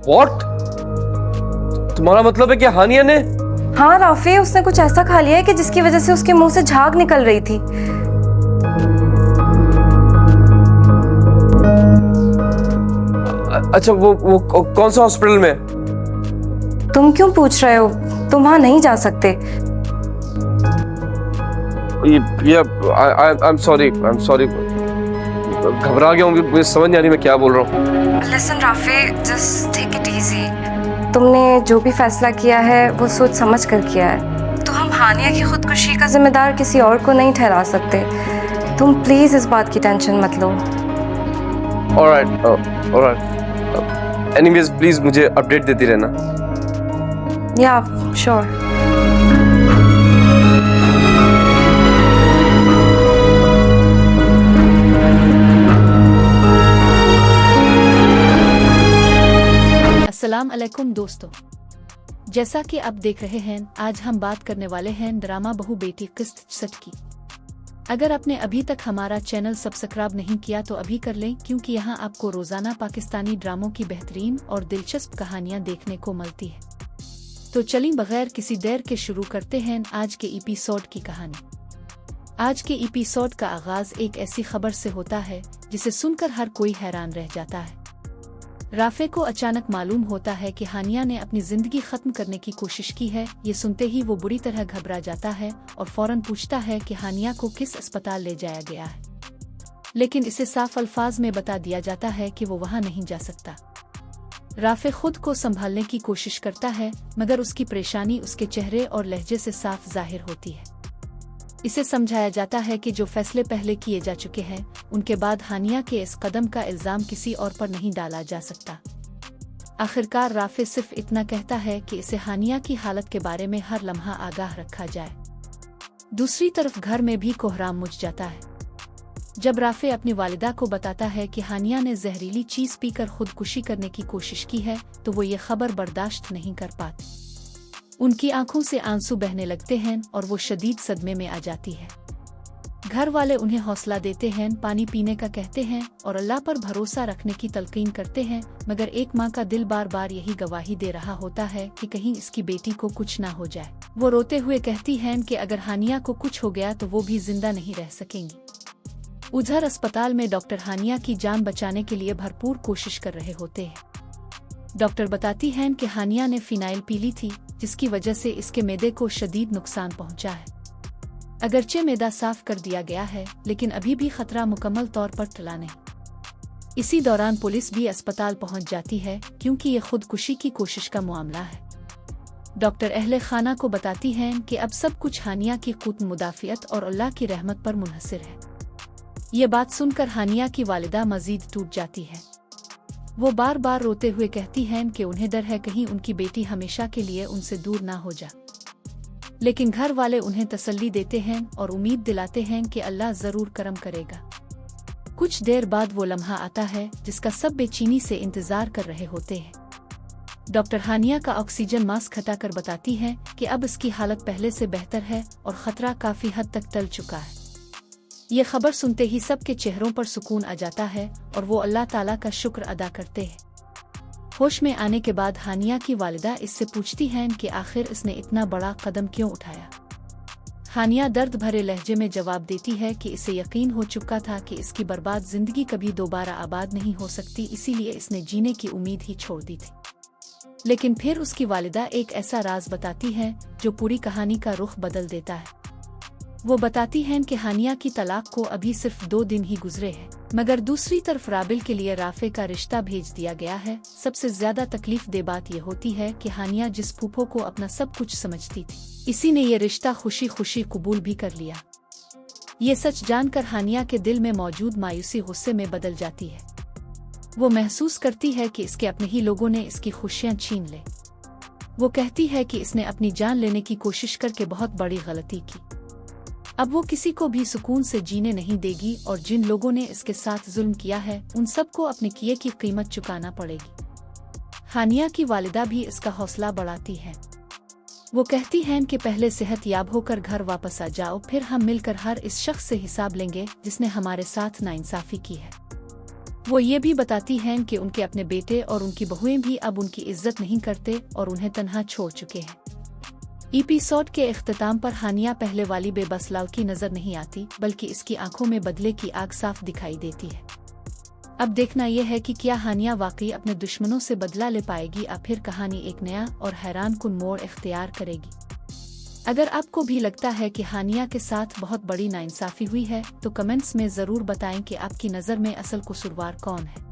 What? तुम्हारा मतलब है कि हानिया ने? हाँ राफी, उसने कुछ ऐसा खा लिया है कि जिसकी वजह से उसके मुंह से झाग निकल रही थी। अच्छा, वो कौन सा हॉस्पिटल में? तुम क्यों पूछ रहे हो? तुम वहां नहीं जा सकते। आई एम सॉरी, घबरा गया हूँ, मुझे समझ नहीं आ रही मैं क्या बोल रहा हूँ। Listen Rafi, just take it easy. तुमने जो भी फैसला किया है वो सोच समझ कर किया है, तो हम हानिया की खुदकुशी का जिम्मेदार किसी और को नहीं ठहरा सकते। तुम प्लीज इस बात की टेंशन मत लो। ऑलराइट। एनीवेज प्लीज मुझे अपडेट देती रहना। या श्योर। अस्सलाम अलैकुम दोस्तों, जैसा कि आप देख रहे हैं, आज हम बात करने वाले हैं ड्रामा बहू बेटी किस्त 60 की। अगर आपने अभी तक हमारा चैनल सब्सक्राइब नहीं किया तो अभी कर लें, क्योंकि यहाँ आपको रोजाना पाकिस्तानी ड्रामों की बेहतरीन और दिलचस्प कहानियाँ देखने को मिलती है। तो चलिए बगैर किसी देर के शुरू करते हैं आज के एपिसोड की कहानी। आज के एपिसोड का आगाज एक ऐसी खबर से होता है जिसे सुनकर हर कोई हैरान रह जाता है। राफे को अचानक मालूम होता है कि हानिया ने अपनी जिंदगी खत्म करने की कोशिश की है। ये सुनते ही वो बुरी तरह घबरा जाता है और फौरन पूछता है कि हानिया को किस अस्पताल ले जाया गया है, लेकिन इसे साफ अल्फाज में बता दिया जाता है कि वो वहां नहीं जा सकता। राफे खुद को संभालने की कोशिश करता है, मगर उसकी परेशानी उसके चेहरे और लहजे से साफ जाहिर होती है। इसे समझाया जाता है कि जो फैसले पहले किए जा चुके हैं, उनके बाद हानिया के इस कदम का इल्जाम किसी और पर नहीं डाला जा सकता। आखिरकार राफे सिर्फ इतना कहता है कि इसे हानिया की हालत के बारे में हर लम्हा आगाह रखा जाए। दूसरी तरफ घर में भी कोहराम मच जाता है जब राफे अपनी वालिदा को बताता है कि हानिया ने जहरीली चीज पीकर खुदकुशी करने की कोशिश की है, तो वो ये खबर बर्दाश्त नहीं कर पाती। उनकी आंखों से आंसू बहने लगते हैं और वो शदीद सदमे में आ जाती है। घर वाले उन्हें हौसला देते हैं, पानी पीने का कहते हैं और अल्लाह पर भरोसा रखने की तलकीन करते हैं, मगर एक माँ का दिल बार बार यही गवाही दे रहा होता है कि कहीं इसकी बेटी को कुछ ना हो जाए। वो रोते हुए कहती हैं कि अगर हानिया को कुछ हो गया तो वो भी जिंदा नहीं रह सकेंगी। उधर अस्पताल में डॉक्टर हानिया की जान बचाने के लिए भरपूर कोशिश कर रहे होते हैं। डॉक्टर बताती हैं कि हानिया ने फिनाइल पी ली थी, जिसकी वजह से इसके मैदे को शदीद नुकसान पहुंचा है। अगरचे मैदा साफ कर दिया गया है, लेकिन अभी भी खतरा मुकम्मल तौर पर टला नहीं। इसी दौरान पुलिस भी अस्पताल पहुंच जाती है, क्योंकि ये खुदकुशी की कोशिश का मामला है। डॉक्टर अहले खाना को बताती हैं कि अब सब कुछ हानिया की खुद मुदाफियत और अल्लाह की रहमत पर मुनहसर है। ये बात सुनकर हानिया की वालिदा मजीद टूट जाती है। वो बार बार रोते हुए कहती हैं कि उन्हें डर है कहीं उनकी बेटी हमेशा के लिए उनसे दूर ना हो जा, लेकिन घर वाले उन्हें तसल्ली देते हैं और उम्मीद दिलाते हैं कि अल्लाह जरूर करम करेगा। कुछ देर बाद वो लम्हा आता है जिसका सब बेचैनी से इंतजार कर रहे होते हैं। डॉक्टर हानिया का ऑक्सीजन मास्क हटाकर बताती है कि अब इसकी हालत पहले से बेहतर है और खतरा काफी हद तक टल चुका है। ये खबर सुनते ही सबके चेहरों पर सुकून आ जाता है और वो अल्लाह ताला का शुक्र अदा करते हैं। होश में आने के बाद हानिया की वालिदा इससे पूछती हैं कि आखिर इसने इतना बड़ा कदम क्यों उठाया। हानिया दर्द भरे लहजे में जवाब देती है कि इसे यकीन हो चुका था कि इसकी बर्बाद जिंदगी कभी दोबारा आबाद नहीं हो सकती, इसीलिए इसने जीने की उम्मीद ही छोड़ दी थी। लेकिन फिर उसकी वालिदा एक ऐसा राज बताती है जो पूरी कहानी का रुख बदल देता है। वो बताती हैं कि हानिया की तलाक को अभी सिर्फ 2 दिन ही गुजरे हैं, मगर दूसरी तरफ राबिल के लिए राफे का रिश्ता भेज दिया गया है। सबसे ज्यादा तकलीफ दे बात ये होती है कि हानिया जिस फूफो को अपना सब कुछ समझती थी, इसी ने ये रिश्ता खुशी खुशी कबूल भी कर लिया। ये सच जानकर हानिया के दिल में मौजूद मायूसी गुस्से में बदल जाती है। वो महसूस करती है कि इसके अपने ही लोगों ने इसकी खुशियाँ छीन ले। वो कहती है कि इसने अपनी जान लेने की कोशिश करके बहुत बड़ी गलती की। अब वो किसी को भी सुकून से जीने नहीं देगी और जिन लोगों ने इसके साथ जुल्म किया है, उन सबको अपने किए की कीमत चुकाना पड़ेगी। हानिया की वालिदा भी इसका हौसला बढ़ाती है। वो कहती हैं कि पहले सेहत याब होकर घर वापस आ जाओ, फिर हम मिलकर हर इस शख्स से हिसाब लेंगे जिसने हमारे साथ नाइंसाफी की है। वो ये भी बताती हैं कि उनके अपने बेटे और उनकी बहुएं भी अब उनकी इज्जत नहीं करते और उन्हें तन्हा छोड़ चुके हैं। एपिसोड के इख्तिताम पर हानिया पहले वाली बेबस लाल की नजर नहीं आती, बल्कि इसकी आंखों में बदले की आग साफ दिखाई देती है। अब देखना यह है कि क्या हानिया वाकई अपने दुश्मनों से बदला ले पाएगी या फिर कहानी एक नया और हैरानकुन मोड़ इख्तियार करेगी। अगर आपको भी लगता है कि हानिया के साथ बहुत बड़ी नाइंसाफी हुई है तो कमेंट्स में ज़रूर बताएं कि आपकी नज़र में असल कसूरवार कौन है।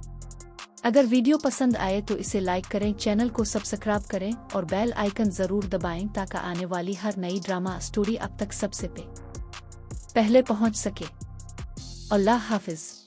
अगर वीडियो पसंद आए तो इसे लाइक करें, चैनल को सब्सक्राइब करें और बेल आइकन ज़रूर दबाएं ताकि आने वाली हर नई ड्रामा स्टोरी अब तक सबसे पहले पहुंच सके। अल्लाह हाफिज़।